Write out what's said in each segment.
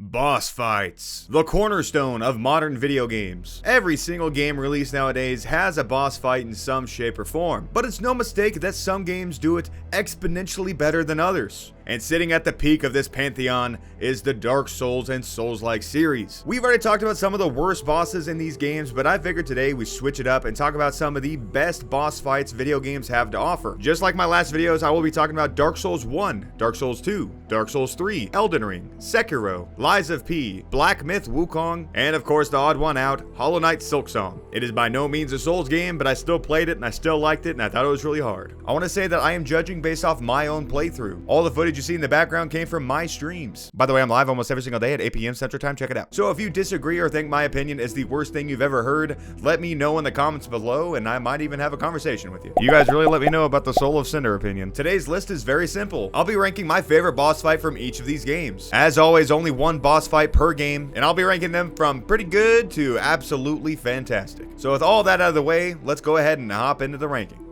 Boss fights, the cornerstone of modern video games. Every single game released nowadays has a boss fight in some shape or form, but it's no mistake that some games do it exponentially better than others. And sitting at the peak of this pantheon is the Dark Souls and Souls-like series. We've already talked about some of the worst bosses in these games, but I figured today we switch it up and talk about some of the best boss fights video games have to offer. Just like my last videos, I will be talking about Dark Souls 1, Dark Souls 2, Dark Souls 3, Elden Ring, Sekiro, Lies of P, Black Myth Wukong, and of course the odd one out, Hollow Knight Silksong. It is by no means a Souls game, but I still played it and I still liked it and I thought it was really hard. I want to say that I am judging based off my own playthrough. All the footage you see in the background came from my streams. By the way, I'm live almost every single day at 8 p.m. Central Time. Check it out. So if you disagree or think my opinion is the worst thing you've ever heard, let me know in the comments below and I might even have a conversation with you. You guys really let me know about the Soul of Cinder opinion. Today's list is very simple. I'll be ranking my favorite boss fight from each of these games. As always, only one boss fight per game, and I'll be ranking them from pretty good to absolutely fantastic. So with all that out of the way, let's go ahead and hop into the ranking.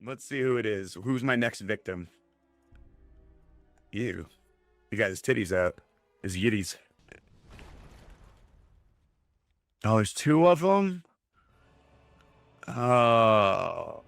Let's see who it is. Who's my next victim? Ew. He got his titties out. His yitties. Oh, there's two of them? Oh.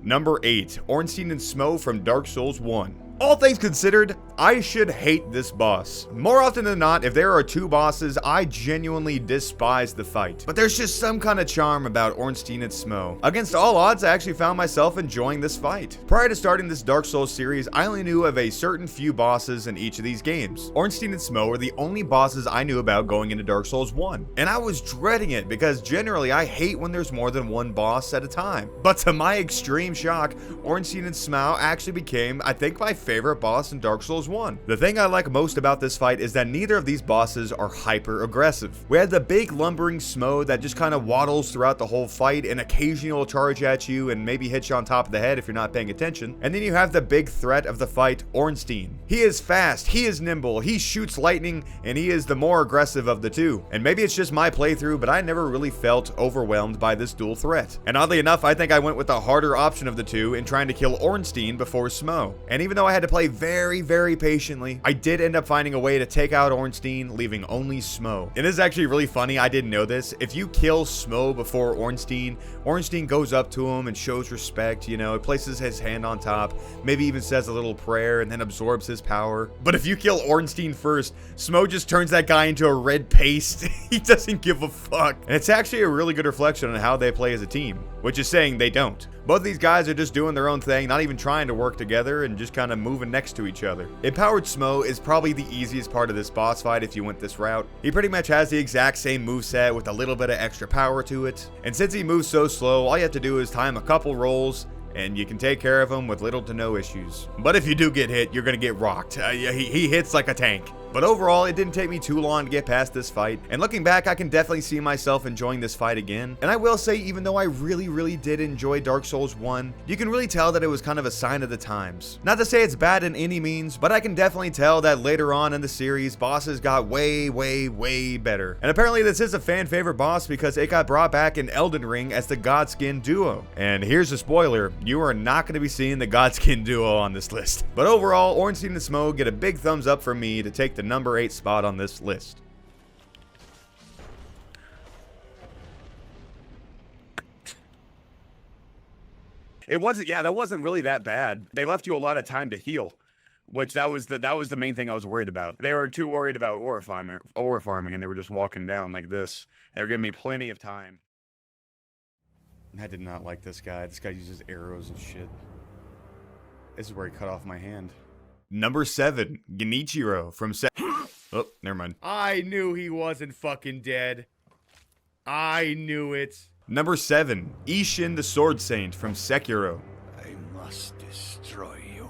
Number 8. Ornstein and Smough from Dark Souls 1. All things considered, I should hate this boss. More often than not, if there are two bosses, I genuinely despise the fight. But there's just some kind of charm about Ornstein and Smough. Against all odds, I actually found myself enjoying this fight. Prior to starting this Dark Souls series, I only knew of a certain few bosses in each of these games. Ornstein and Smough were the only bosses I knew about going into Dark Souls 1. And I was dreading it because generally I hate when there's more than one boss at a time. But to my extreme shock, Ornstein and Smough actually became, I think, my favorite boss in Dark Souls 1. The thing I like most about this fight is that neither of these bosses are hyper aggressive. We had the big lumbering Smough that just kind of waddles throughout the whole fight and occasionally will charge at you and maybe hit you on top of the head if you're not paying attention. And then you have the big threat of the fight, Ornstein. He is fast, he is nimble, he shoots lightning, and he is the more aggressive of the two. And maybe it's just my playthrough, but I never really felt overwhelmed by this dual threat. And oddly enough, I think I went with the harder option of the two in trying to kill Ornstein before Smough. And even though I had to play very patiently, I did end up finding a way to take out Ornstein, leaving only Smough. It is actually really funny, I didn't know this. If you kill Smough before Ornstein, Ornstein goes up to him and shows respect, you know, it places his hand on top, maybe even says a little prayer and then absorbs his power. But if you kill Ornstein first, Smough just turns that guy into a red paste. He doesn't give a fuck. And it's actually a really good reflection on how they play as a team, which is saying they don't. Both these guys are just doing their own thing, not even trying to work together and just kind of moving next to each other. Empowered Smough is probably the easiest part of this boss fight if you went this route. He pretty much has the exact same moveset with a little bit of extra power to it. And since he moves so slow, all you have to do is time a couple rolls and you can take care of him with little to no issues. But if you do get hit, you're gonna get rocked. He hits like a tank. But overall, it didn't take me too long to get past this fight. And looking back, I can definitely see myself enjoying this fight again. And I will say, even though I really did enjoy Dark Souls 1, you can really tell that it was kind of a sign of the times. Not to say it's bad in any means, but I can definitely tell that later on in the series, bosses got way better. And apparently this is a fan favorite boss because it got brought back in Elden Ring as the Godskin duo. And here's a spoiler, you are not going to be seeing the Godskin duo on this list. But overall, Ornstein and Smough get a big thumbs up for me to take the number 8 spot on this list. It wasn't, yeah, that wasn't really that bad. They left you a lot of time to heal, which that was the main thing I was worried about. They were too worried about ore farming, and they were just walking down like this. They were giving me plenty of time. I did not like this guy. This guy uses arrows and shit. This is where he cut off my hand. Number 7, Genichiro from Oh, never mind. I knew he wasn't fucking dead. I knew it. Number 7, Isshin the Sword Saint from Sekiro. I must destroy you.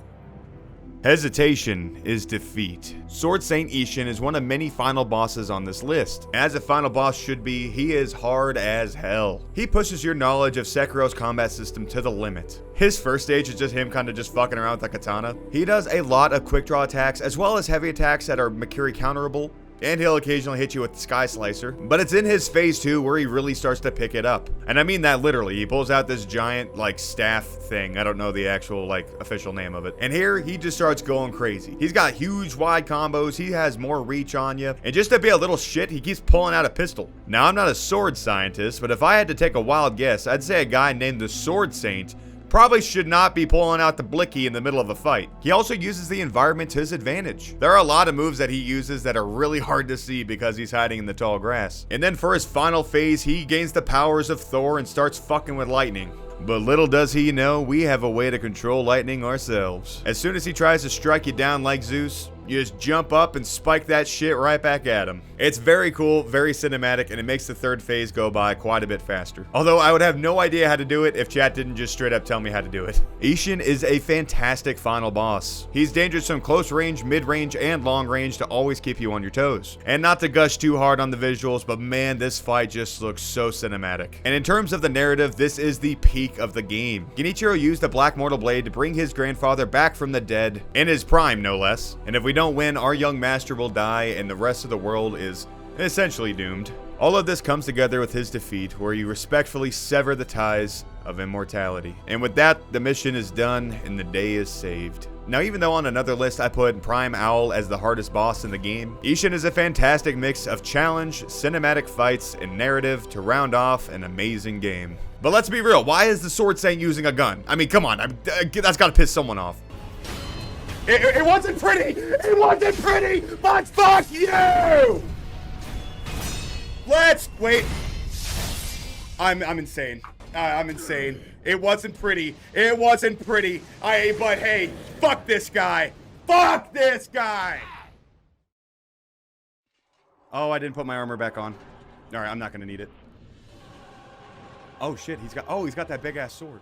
Hesitation is defeat. Sword Saint Isshin is one of many final bosses on this list. As a final boss should be, he is hard as hell. He pushes your knowledge of Sekiro's combat system to the limit. His first stage is just him kind of just fucking around with a katana. He does a lot of quick draw attacks as well as heavy attacks that are Makiri counterable. And he'll occasionally hit you with the Sky Slicer. But it's in his phase 2 where he really starts to pick it up. And I mean that literally. He pulls out this giant, like, staff thing. I don't know the actual, like, official name of it. And here, he just starts going crazy. He's got huge, wide combos. He has more reach on you. And just to be a little shit, he keeps pulling out a pistol. Now, I'm not a sword scientist, but if I had to take a wild guess, I'd say a guy named the Sword Saint probably should not be pulling out the blicky in the middle of a fight. He also uses the environment to his advantage. There are a lot of moves that he uses that are really hard to see because he's hiding in the tall grass. And then for his final phase, he gains the powers of Thor and starts fucking with lightning. But little does he know, we have a way to control lightning ourselves. As soon as he tries to strike you down like Zeus, you just jump up and spike that shit right back at him. It's very cool, very cinematic, and it makes the third phase go by quite a bit faster. Although I would have no idea how to do it if chat didn't just straight up tell me how to do it. Isshin is a fantastic final boss. He's dangerous from close range, mid range, and long range to always keep you on your toes. And not to gush too hard on the visuals, but man, this fight just looks so cinematic. And in terms of the narrative, this is the peak of the game. Genichiro used the Black Mortal Blade to bring his grandfather back from the dead, in his prime no less. And if we don't win, our young master will die and the rest of the world is essentially doomed. All of this comes together with his defeat, where you respectfully sever the ties of immortality. And with that, the mission is done and the day is saved. Now, even though on another list I put Prime Owl as the hardest boss in the game, Isshin is a fantastic mix of challenge, cinematic fights, and narrative to round off an amazing game. But let's be real, why is the Sword Saint using a gun? I mean, come on, that's gotta piss someone off. It wasn't pretty! It wasn't pretty! But fuck you! Let's wait. I'm insane. I'm insane. It wasn't pretty. It wasn't pretty. But hey, fuck this guy. Fuck this guy! Oh, I didn't put my armor back on. Alright, I'm not gonna need it. Oh shit, he's got that big ass sword.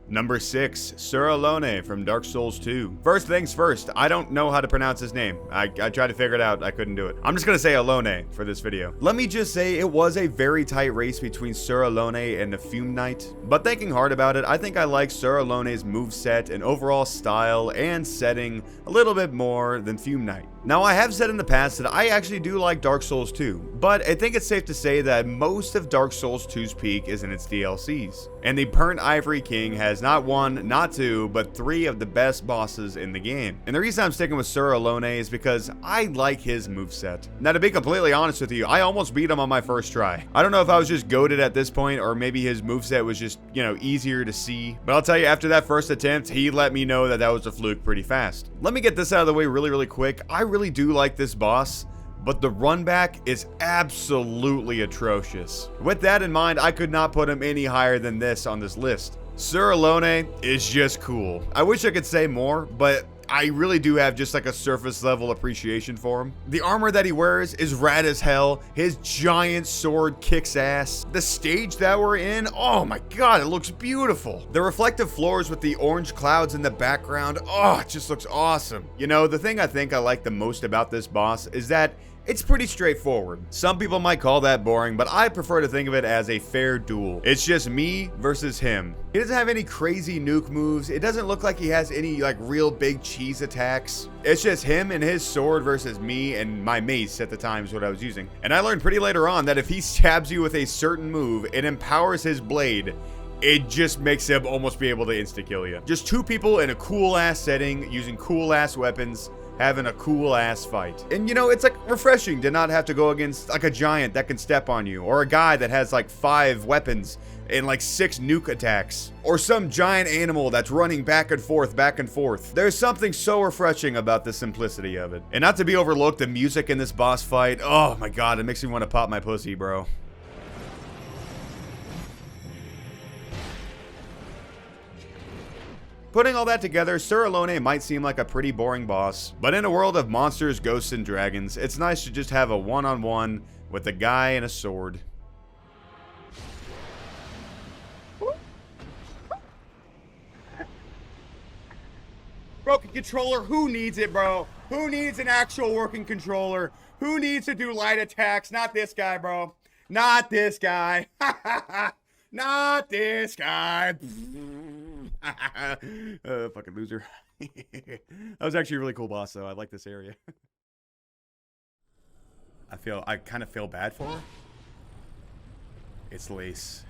Number 6, Sir Alonne from Dark Souls 2. First things first, I don't know how to pronounce his name. I tried to figure it out, I couldn't do it. I'm just gonna say Alonne for this video. Let me just say it was a very tight race between Sir Alonne and the Fume Knight, but thinking hard about it, I think I like Sir Alonne's moveset and overall style and setting a little bit more than Fume Knight. Now, I have said in the past that I actually do like Dark Souls 2, but I think it's safe to say that most of Dark Souls 2's peak is in its DLCs. And the Burnt Ivory King has not one, not two, but 3 of the best bosses in the game. And the reason I'm sticking with Sir Alonne is because I like his moveset. Now, to be completely honest with you, I almost beat him on my first try. I don't know if I was just goated at this point, or maybe his moveset was just, you know, easier to see. But I'll tell you, after that first attempt, he let me know that that was a fluke pretty fast. Let me get this out of the way really quick. I really do like this boss, but the run back is absolutely atrocious. With that in mind, I could not put him any higher than this on this list. Sir Alonne is just cool. I wish I could say more, but I really do have just like a surface level appreciation for him. The armor that he wears is rad as hell. His giant sword kicks ass. The stage that we're in, oh my god, it looks beautiful. The reflective floors with the orange clouds in the background, oh, it just looks awesome. You know, the thing I think I like the most about this boss is that it's pretty straightforward. Some people might call that boring, but I prefer to think of it as a fair duel. It's just me versus him. He doesn't have any crazy nuke moves. It doesn't look like he has any like real big cheese attacks. It's just him and his sword versus me and my mace at the time is what I was using. And I learned pretty later on that if he stabs you with a certain move, it empowers his blade. It just makes him almost be able to insta-kill you. Just 2 people in a cool-ass setting, using cool-ass weapons, having a cool-ass fight. And you know, it's like refreshing to not have to go against like a giant that can step on you, or a guy that has like 5 weapons and like 6 nuke attacks, or some giant animal that's running back and forth, back and forth. There's something so refreshing about the simplicity of it. And not to be overlooked, the music in this boss fight, oh my god, it makes me want to pop my pussy, bro. Putting all that together, Sir Alonne might seem like a pretty boring boss, but in a world of monsters, ghosts, and dragons, it's nice to just have a one-on-one with a guy and a sword. Broken controller, who needs it, bro? Who needs an actual working controller? Who needs to do light attacks? Not this guy, bro. Not this guy. Not this guy. Fucking loser. That was actually a really cool boss, though. I like this area. I kind of feel bad for her. It's Lace.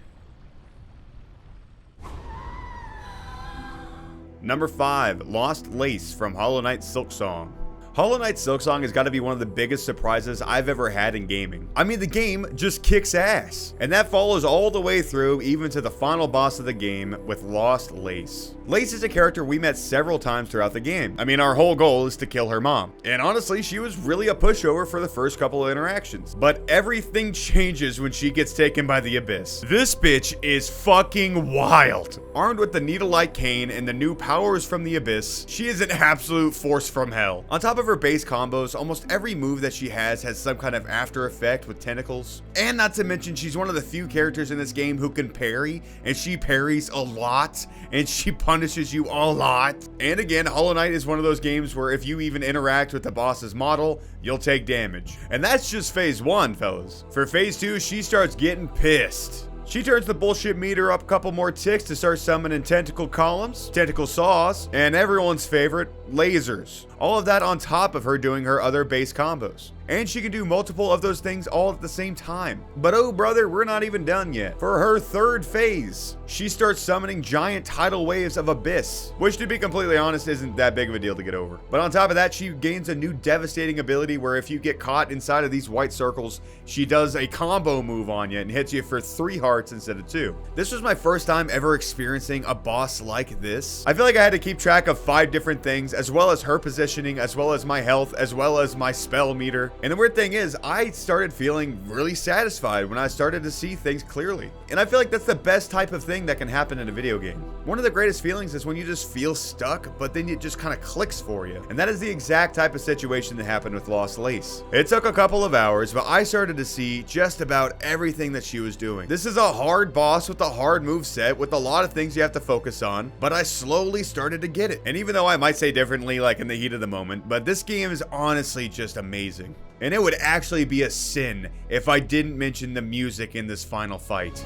Number 5, Lost Lace from Hollow Knight Silksong. Hollow Knight Silksong has got to be one of the biggest surprises I've ever had in gaming. I mean, the game just kicks ass. And that follows all the way through, even to the final boss of the game with Lost Lace. Lace is a character we met several times throughout the game. I mean, our whole goal is to kill her mom. And honestly, she was really a pushover for the first couple of interactions. But everything changes when she gets taken by the Abyss. This bitch is fucking wild. Armed with the needle-like cane and the new powers from the Abyss, she is an absolute force from hell. On top of her base combos, almost every move that she has some kind of after effect with tentacles. And not to mention, she's one of the few characters in this game who can parry, and she parries a lot, and she punishes you a lot. And again, Hollow Knight is one of those games where if you even interact with the boss's model, you'll take damage. And that's just phase 1, fellas. For phase 2, she starts getting pissed. She turns the bullshit meter up a couple more ticks to start summoning tentacle columns, tentacle saws, and everyone's favorite, lasers. All of that on top of her doing her other base combos. And she can do multiple of those things all at the same time. But oh brother, we're not even done yet. For her third phase, she starts summoning giant tidal waves of Abyss, which to be completely honest isn't that big of a deal to get over. But on top of that, she gains a new devastating ability where if you get caught inside of these white circles, she does a combo move on you and hits you for 3 hearts instead of 2. This was my first time ever experiencing a boss like this. I feel like I had to keep track of 5 different things, as well as her positioning, as well as my health, as well as my spell meter. And the weird thing is, I started feeling really satisfied when I started to see things clearly. And I feel like that's the best type of thing that can happen in a video game. One of the greatest feelings is when you just feel stuck, but then it just kind of clicks for you. And that is the exact type of situation that happened with Lost Lace. It took a couple of hours, but I started to see just about everything that she was doing. This is a hard boss with a hard move set with a lot of things you have to focus on, but I slowly started to get it. And even though I might say differently like in the heat of the moment, but this game is honestly just amazing. And it would actually be a sin if I didn't mention the music in this final fight.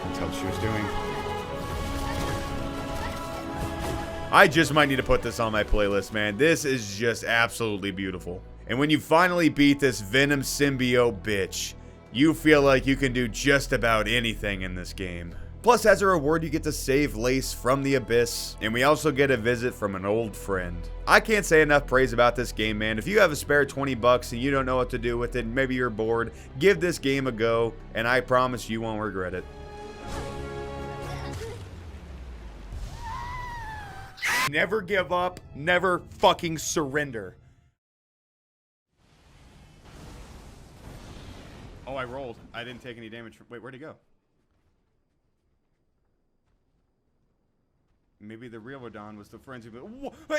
That's what she was doing. I just might need to put this on my playlist, man. This is just absolutely beautiful. And when you finally beat this Venom symbiote bitch, you feel like you can do just about anything in this game. Plus, as a reward, you get to save Lace from the Abyss, and we also get a visit from an old friend. I can't say enough praise about this game, man. If you have a spare 20 bucks and you don't know what to do with it, maybe you're bored, give this game a go, and I promise you won't regret it. Never give up, never fucking surrender. Oh, I rolled. I didn't take any damage. Wait, where'd he go? Maybe the real Radahn was the frenzy.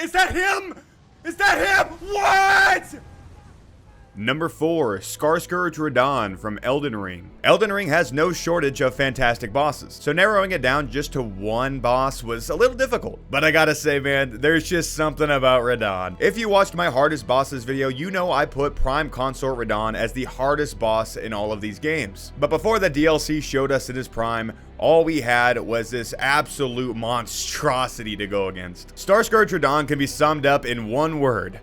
Is that him? Is that him? What? Number 4, Starscourge Radahn from Elden Ring. Elden Ring has no shortage of fantastic bosses, so narrowing it down just to one boss was a little difficult. But I gotta say, man, there's just something about Radahn. If you watched my hardest bosses video, you know I put Prime Consort Radahn as the hardest boss in all of these games. But before the DLC showed us in his prime, all we had was this absolute monstrosity to go against. Starscourge Radahn can be summed up in one word: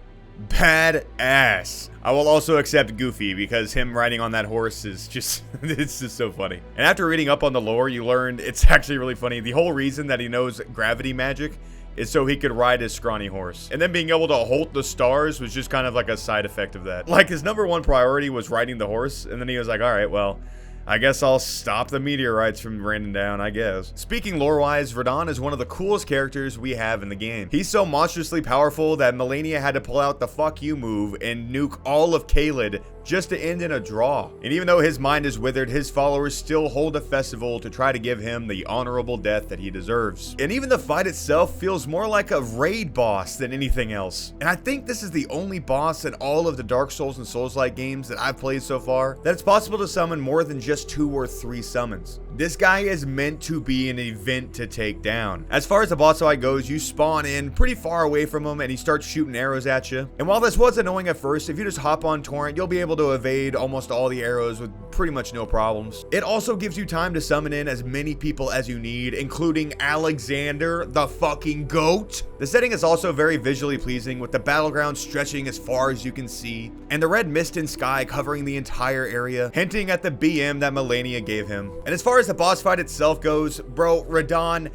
badass. I will also accept Goofy because him riding on that horse is just, it's just so funny. And after reading up on the lore, you learned it's actually really funny. The whole reason that he knows gravity magic is so he could ride his scrawny horse. And then being able to hold the stars was just kind of like a side effect of that. Like his #1 priority was riding the horse, and then he was like, all right, well, I guess I'll stop the meteorites from raining down, I guess. Speaking lore-wise, Radahn is one of the coolest characters we have in the game. He's so monstrously powerful that Melania had to pull out the fuck you move and nuke all of Caelid just to end in a draw. And even though his mind is withered, his followers still hold a festival to try to give him the honorable death that he deserves. And even the fight itself feels more like a raid boss than anything else. And I think this is the only boss in all of the Dark Souls and Souls-like games that I've played so far that it's possible to summon more than just 2 or 3 summons. This guy is meant to be an event to take down. As far as the boss fight goes, you spawn in pretty far away from him and he starts shooting arrows at you. And while this was annoying at first, if you just hop on Torrent, you'll be able able to evade almost all the arrows with pretty much no problems. It also gives you time to summon in as many people as you need, including Alexander, the fucking goat. The setting is also very visually pleasing, with the battleground stretching as far as you can see, and the red mist and sky covering the entire area, hinting at the BM that Melania gave him. And as far as the boss fight itself goes, bro, Radahn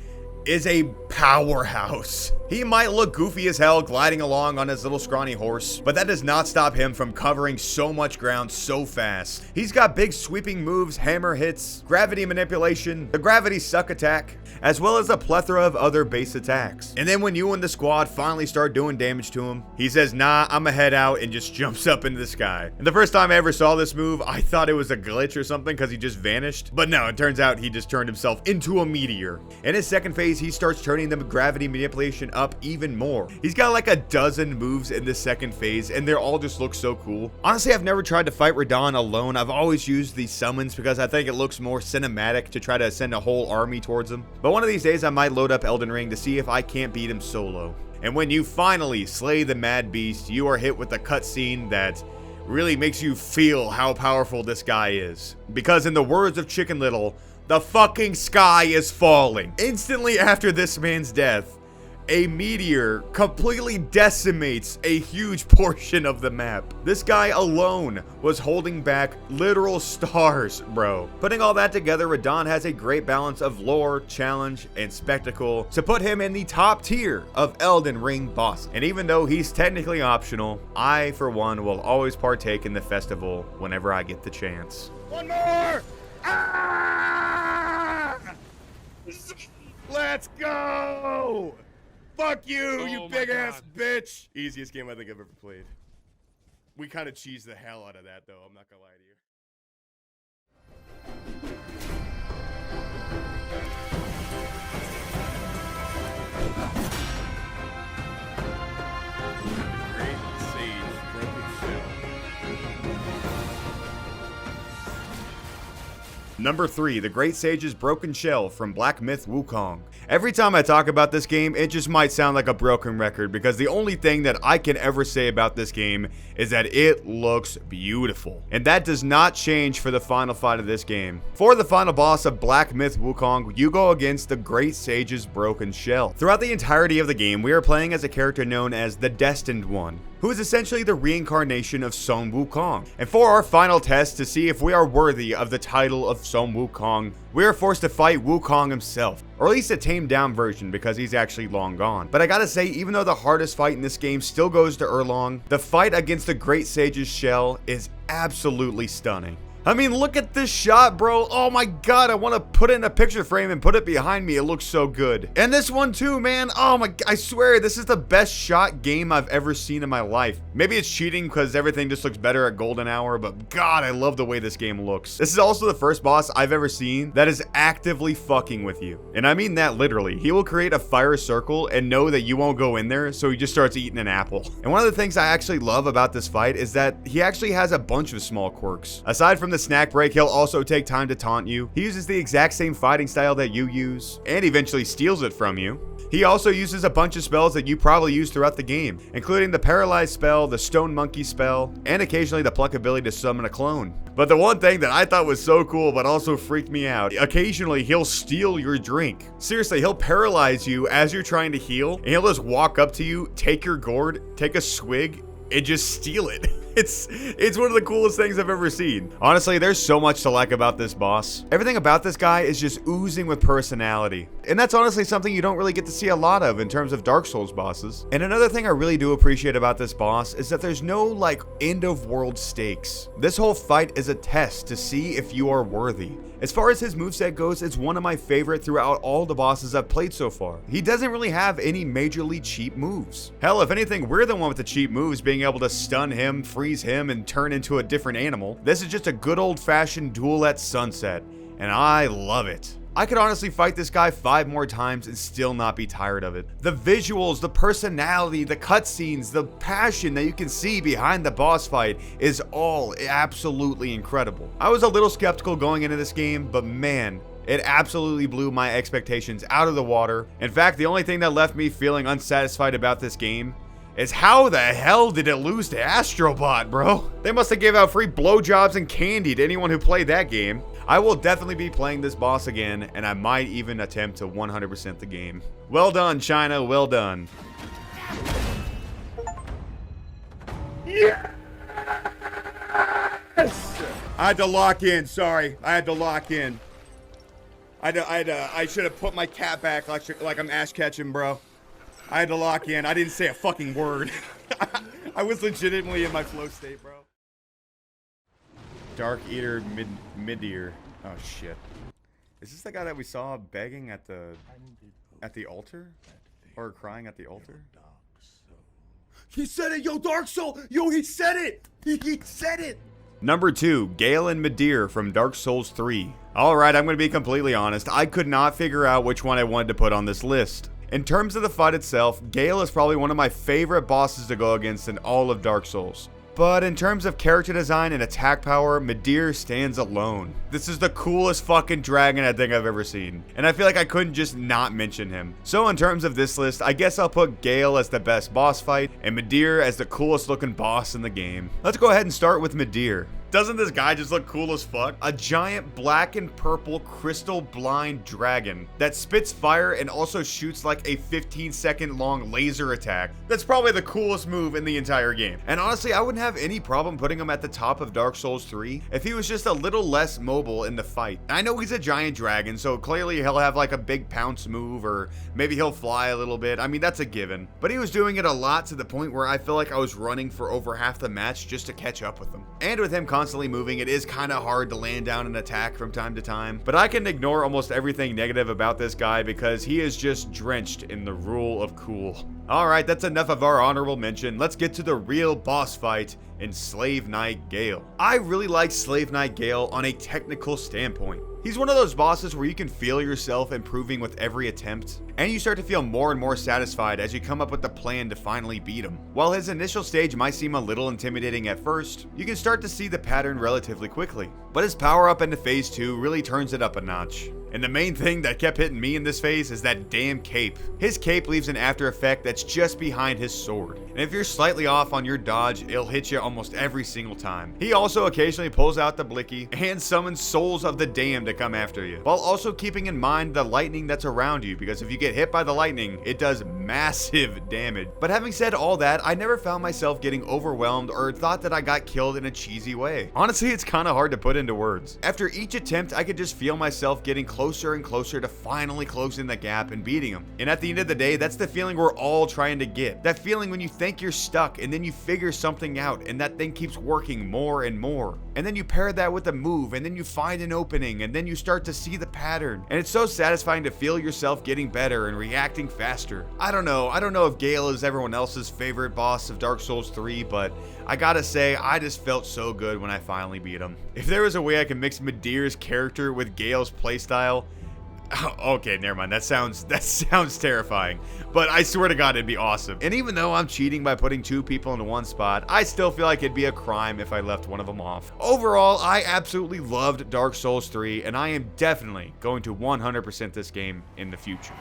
is a powerhouse. He might look goofy as hell gliding along on his little scrawny horse, but that does not stop him from covering so much ground so fast. He's got big sweeping moves, hammer hits, gravity manipulation, the gravity suck attack, as well as a plethora of other base attacks. And then when you and the squad finally start doing damage to him, he says, nah, I'ma head out, and just jumps up into the sky. And the first time I ever saw this move, I thought it was a glitch or something because he just vanished. But no, it turns out he just turned himself into a meteor. In his second phase, he starts turning the gravity manipulation up even more. He's got like a dozen moves in the second phase, and they all just look so cool. Honestly, I've never tried to fight Radahn alone. I've always used these summons because I think it looks more cinematic to try to send a whole army towards him. But one of these days, I might load up Elden Ring to see if I can't beat him solo. And when you finally slay the Mad Beast, you are hit with a cutscene that really makes you feel how powerful this guy is. Because in the words of Chicken Little, the fucking sky is falling. Instantly after this man's death, a meteor completely decimates a huge portion of the map. This guy alone was holding back literal stars, bro. Putting all that together, Radahn has a great balance of lore, challenge, and spectacle to put him in the top tier of Elden Ring boss. And even though he's technically optional, I, for one, will always partake in the festival whenever I get the chance. One more! Ah! Let's go! Fuck you, you big ass bitch! Easiest game I think I've ever played. We kind of cheesed the hell out of that, though. I'm not gonna lie to you. Great Sage Broken Shell. Number 3, the Great Sage's Broken Shell from Black Myth Wukong. Every time I talk about this game, it just might sound like a broken record because the only thing that I can ever say about this game is that it looks beautiful. And that does not change for the final fight of this game. For the final boss of Black Myth Wukong, you go against the Great Sage's Broken Shell. Throughout the entirety of the game, we are playing as a character known as the Destined One, who is essentially the reincarnation of Sun Wukong. And for our final test to see if we are worthy of the title of Sun Wukong, we are forced to fight Wukong himself, or at least a tamed down version because he's actually long gone. But I gotta say, even though the hardest fight in this game still goes to Erlong, the fight against the Great Sage's shell is absolutely stunning. I mean, look at this shot, bro. Oh my god, I want to put it in a picture frame and put it behind me. It looks so good. And this one too, man. Oh my, I swear, this is the best shot game I've ever seen in my life. Maybe it's cheating because everything just looks better at Golden Hour, but god, I love the way this game looks. This is also the first boss I've ever seen that is actively fucking with you. And I mean that literally. He will create a fire circle and know that you won't go in there, so he just starts eating an apple. And one of the things I actually love about this fight is that he actually has a bunch of small quirks. Aside from the snack break, he'll also take time to taunt you. He uses the exact same fighting style that you use, and eventually steals it from you. He also uses a bunch of spells that you probably use throughout the game, including the Paralyze spell, the Stone Monkey spell, and occasionally the Pluck ability to summon a clone. But the one thing that I thought was so cool but also freaked me out, occasionally he'll steal your drink. Seriously, he'll paralyze you as you're trying to heal, and he'll just walk up to you, take your gourd, take a swig, and just steal it. It's one of the coolest things I've ever seen. Honestly, there's so much to like about this boss. Everything about this guy is just oozing with personality. And that's honestly something you don't really get to see a lot of in terms of Dark Souls bosses. And another thing I really do appreciate about this boss is that there's no like end of world stakes. This whole fight is a test to see if you are worthy. As far as his moveset goes, it's one of my favorite throughout all the bosses I've played so far. He doesn't really have any majorly cheap moves. Hell, if anything, we're the one with the cheap moves, being able to stun him, freeze him, and turn into a different animal. This is just a good old-fashioned duel at sunset, and I love it. I could honestly fight this guy 5 more times and still not be tired of it. The visuals, the personality, the cutscenes, the passion that you can see behind the boss fight is all absolutely incredible. I was a little skeptical going into this game, but man, it absolutely blew my expectations out of the water. In fact, the only thing that left me feeling unsatisfied about this game is how the hell did it lose to Astrobot, bro? They must have gave out free blowjobs and candy to anyone who played that game. I will definitely be playing this boss again, and I might even attempt to 100% the game. Well done, China, well done. Yes! I had to lock in, sorry. I had to lock in. I should have put my cat back like I'm Ash Ketchum, bro. I had to lock in. I didn't say a fucking word. I was legitimately in my flow state, bro. Dark Eater Midir. Oh shit. Is this the guy that we saw begging at the altar? Or crying at the altar? He said it, yo, Dark Soul! Yo, he said it! He said it! Number 2, Gael and Midir from Dark Souls 3. Alright, I'm going to be completely honest. I could not figure out which one I wanted to put on this list. In terms of the fight itself, Gael is probably one of my favorite bosses to go against in all of Dark Souls. But in terms of character design and attack power, Midir stands alone. This is the coolest fucking dragon I think I've ever seen. And I feel like I couldn't just not mention him. So in terms of this list, I guess I'll put Gael as the best boss fight and Midir as the coolest looking boss in the game. Let's go ahead and start with Midir. Doesn't this guy just look cool as fuck? A giant black and purple crystal blind dragon that spits fire and also shoots like a 15-second long laser attack. That's probably the coolest move in the entire game. And honestly, I wouldn't have any problem putting him at the top of Dark Souls 3 if he was just a little less mobile in the fight. I know he's a giant dragon, so clearly he'll have like a big pounce move, or maybe he'll fly a little bit. I mean, that's a given. But he was doing it a lot to the point where I feel like I was running for over half the match just to catch up with him. And with him constantly moving, it is kind of hard to land down an attack from time to time. But I can ignore almost everything negative about this guy because he is just drenched in the rule of cool. Alright, that's enough of our honorable mention. Let's get to the real boss fight in Slave Knight Gael. I really like Slave Knight Gael on a technical standpoint. He's one of those bosses where you can feel yourself improving with every attempt, and you start to feel more and more satisfied as you come up with the plan to finally beat him. While his initial stage might seem a little intimidating at first, you can start to see the pattern relatively quickly. But his power up into phase 2 really turns it up a notch. And the main thing that kept hitting me in this phase is that damn cape. His cape leaves an after effect that's just behind his sword. And if you're slightly off on your dodge, it'll hit you almost every single time. He also occasionally pulls out the blicky and summons souls of the damned to come after you, while also keeping in mind the lightning that's around you, because if you get hit by the lightning, it does massive damage. But having said all that, I never found myself getting overwhelmed or thought that I got killed in a cheesy way. Honestly, it's kind of hard to put into words. After each attempt, I could just feel myself getting closer and closer to finally closing the gap and beating him. And at the end of the day, that's the feeling we're all trying to get. That feeling when you think you're stuck and then you figure something out and that thing keeps working more and more. And then you pair that with a move and then you find an opening and then you start to see the pattern. And it's so satisfying to feel yourself getting better and reacting faster. I don't know if Gael is everyone else's favorite boss of Dark Souls 3, but I gotta say, I just felt so good when I finally beat him. If there was a way I could mix Midir's character with Gael's playstyle, okay, never mind. That sounds terrifying. But I swear to God, it'd be awesome. And even though I'm cheating by putting two people into one spot, I still feel like it'd be a crime if I left one of them off. Overall, I absolutely loved Dark Souls 3, and I am definitely going to 100% this game in the future.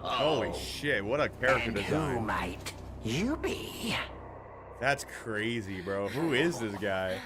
Holy shit, what a character design. Who might you be? That's crazy, bro. Who is this guy?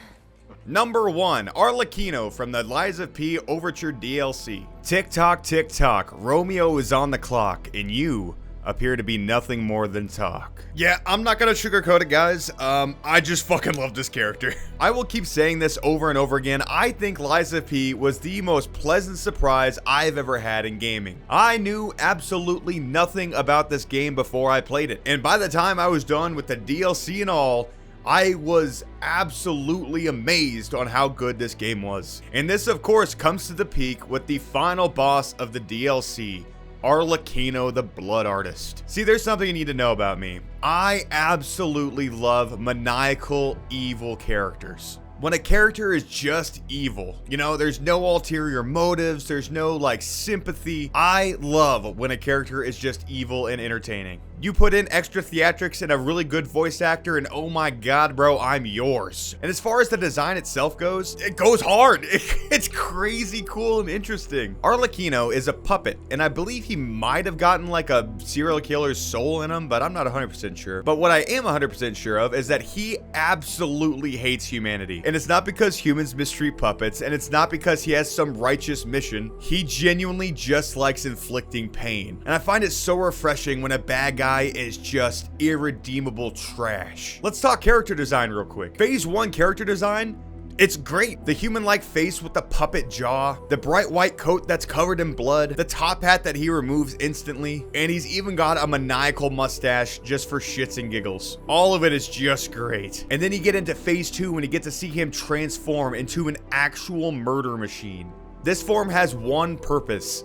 Number 1, Arlecchino from the Lies of P Overture DLC. Tick tock, tick tock, Romeo is on the clock, and you appear to be nothing more than talk. Yeah, I'm not gonna sugarcoat it, guys. I just fucking love this character. I will keep saying this over and over again. I think Lies of P was the most pleasant surprise I've ever had in gaming. I knew absolutely nothing about this game before I played it, and by the time I was done with the DLC and all, I was absolutely amazed on how good this game was. And this, of course, comes to the peak with the final boss of the DLC, Arlecchino the Blood Artist. See, there's something you need to know about me. I absolutely love maniacal, evil characters. When a character is just evil, you know, there's no ulterior motives, there's no like sympathy. I love when a character is just evil and entertaining. You put in extra theatrics and a really good voice actor, and oh my god, bro, I'm yours. And as far as the design itself goes, it goes hard. It's crazy cool and interesting. Arlecchino is a puppet, and I believe he might have gotten like a serial killer's soul in him, but I'm not 100% sure. But what I am 100% sure of is that he absolutely hates humanity. And it's not because humans mistreat puppets, and it's not because he has some righteous mission. He genuinely just likes inflicting pain. And I find it so refreshing when a bad guy is just irredeemable trash. Let's talk character design real quick. Phase 1 character design, it's great. The human-like face with the puppet jaw, the bright white coat that's covered in blood, the top hat that he removes instantly, and he's even got a maniacal mustache just for shits and giggles. All of it is just great. And then you get into phase 2 when you get to see him transform into an actual murder machine. This form has one purpose: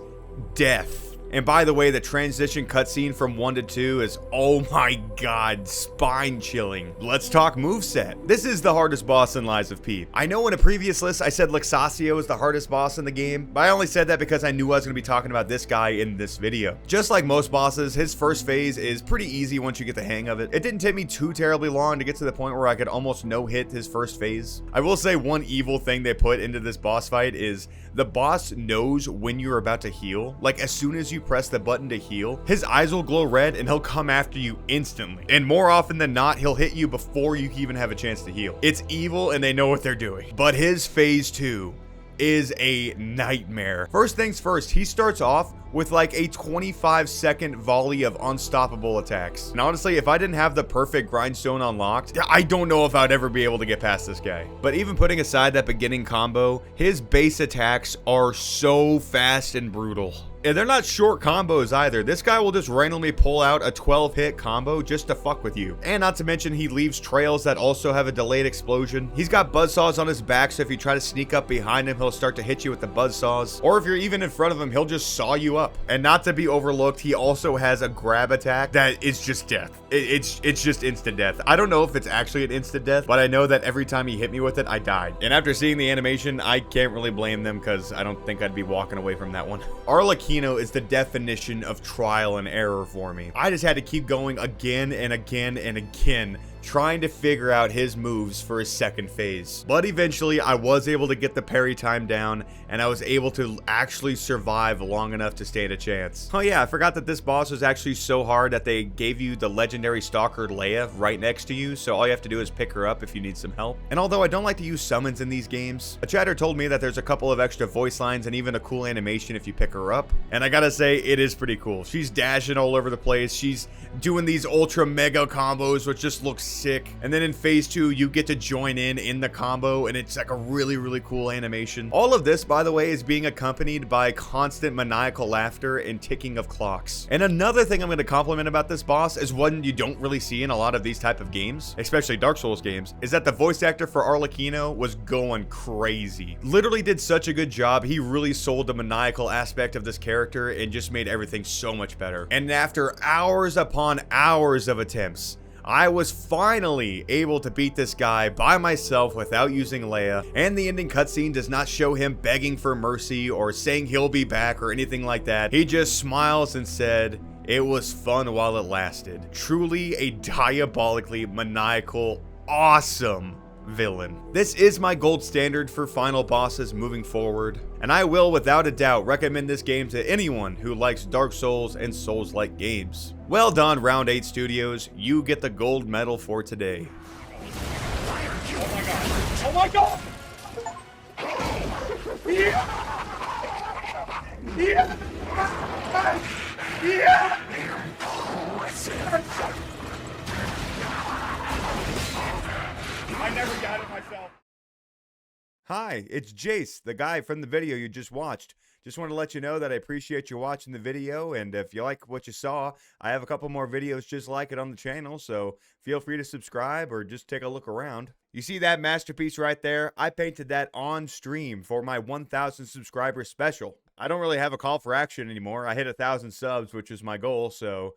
death. And by the way, the transition cutscene from 1 to 2 is, oh my god, spine chilling. Let's talk moveset. This is the hardest boss in Lies of P. I know in a previous list I said Luxasio is the hardest boss in the game, but I only said that because I knew I was going to be talking about this guy in this video. Just like most bosses, his first phase is pretty easy once you get the hang of it. It didn't take me too terribly long to get to the point where I could almost no-hit his first phase. I will say one evil thing they put into this boss fight is the boss knows when you're about to heal. Like as soon as you press the button to heal, his eyes will glow red and he'll come after you instantly. And more often than not, he'll hit you before you even have a chance to heal. It's evil and they know what they're doing. But his phase 2 is a nightmare. First things first, he starts off with like a 25-second volley of unstoppable attacks. And honestly, if I didn't have the perfect grindstone unlocked, I don't know if I'd ever be able to get past this guy. But even putting aside that beginning combo, his base attacks are so fast and brutal. And they're not short combos either. This guy will just randomly pull out a 12-hit combo just to fuck with you. And not to mention, he leaves trails that also have a delayed explosion. He's got buzzsaws on his back, so if you try to sneak up behind him, he'll start to hit you with the buzzsaws. Or if you're even in front of him, he'll just saw you up. And not to be overlooked, he also has a grab attack that is just death. It's just instant death. I don't know if it's actually an instant death, but I know that every time he hit me with it, I died. And after seeing the animation, I can't really blame them because I don't think I'd be walking away from that one. Arlecchino is the definition of trial and error for me. I just had to keep going again and again and again, trying to figure out his moves for his second phase. But eventually I was able to get the parry time down, and I was able to actually survive long enough to stand a chance. Oh yeah, I forgot that this boss was actually so hard that they gave you the legendary stalker Leia right next to you, so all you have to do is pick her up if you need some help. And although I don't like to use summons in these games, a chatter told me that there's a couple of extra voice lines and even a cool animation if you pick her up. And I gotta say, it is pretty cool. She's dashing all over the place. She's doing these ultra mega combos, which just looks sick. And then in phase 2, you get to join in the combo, and it's like a really cool animation. All of this, by the way, is being accompanied by constant maniacal laughter and ticking of clocks. And another thing I'm going to compliment about this boss is one you don't really see in a lot of these type of games, especially Dark Souls games, is that the voice actor for Arlecchino was going crazy. Literally did such a good job. He really sold the maniacal aspect of this character and just made everything so much better. And after hours upon hours of attempts, I was finally able to beat this guy by myself without using Leia, and the ending cutscene does not show him begging for mercy or saying he'll be back or anything like that. He just smiles and said, "It was fun while it lasted." Truly a diabolically maniacal, awesome villain. This is my gold standard for final bosses moving forward, and I will without a doubt recommend this game to anyone who likes Dark Souls and Souls-like games. Well done, Round 8 Studios. You get the gold medal for today. Oh my god! Yeah! Yeah! Yeah! I never got it myself. Hi, it's Jace, the guy from the video you just watched. Just want to let you know that I appreciate you watching the video, and if you like what you saw, I have a couple more videos just like it on the channel, so feel free to subscribe or just take a look around. You see that masterpiece right there? I painted that on stream for my 1,000 subscriber special. I don't really have a call for action anymore. I hit 1,000 subs, which is my goal, so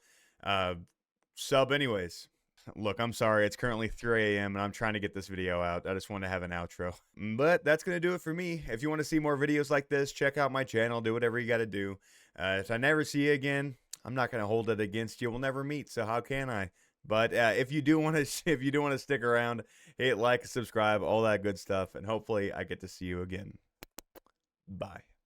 sub anyways. Look, I'm sorry. It's currently 3 a.m. and I'm trying to get this video out. I just want to have an outro. But that's going to do it for me. If you want to see more videos like this, check out my channel. Do whatever you got to do. If I never see you again, I'm not going to hold it against you. We'll never meet, so how can I? But if you do want to stick around, hit like, subscribe, all that good stuff, and hopefully I get to see you again. Bye.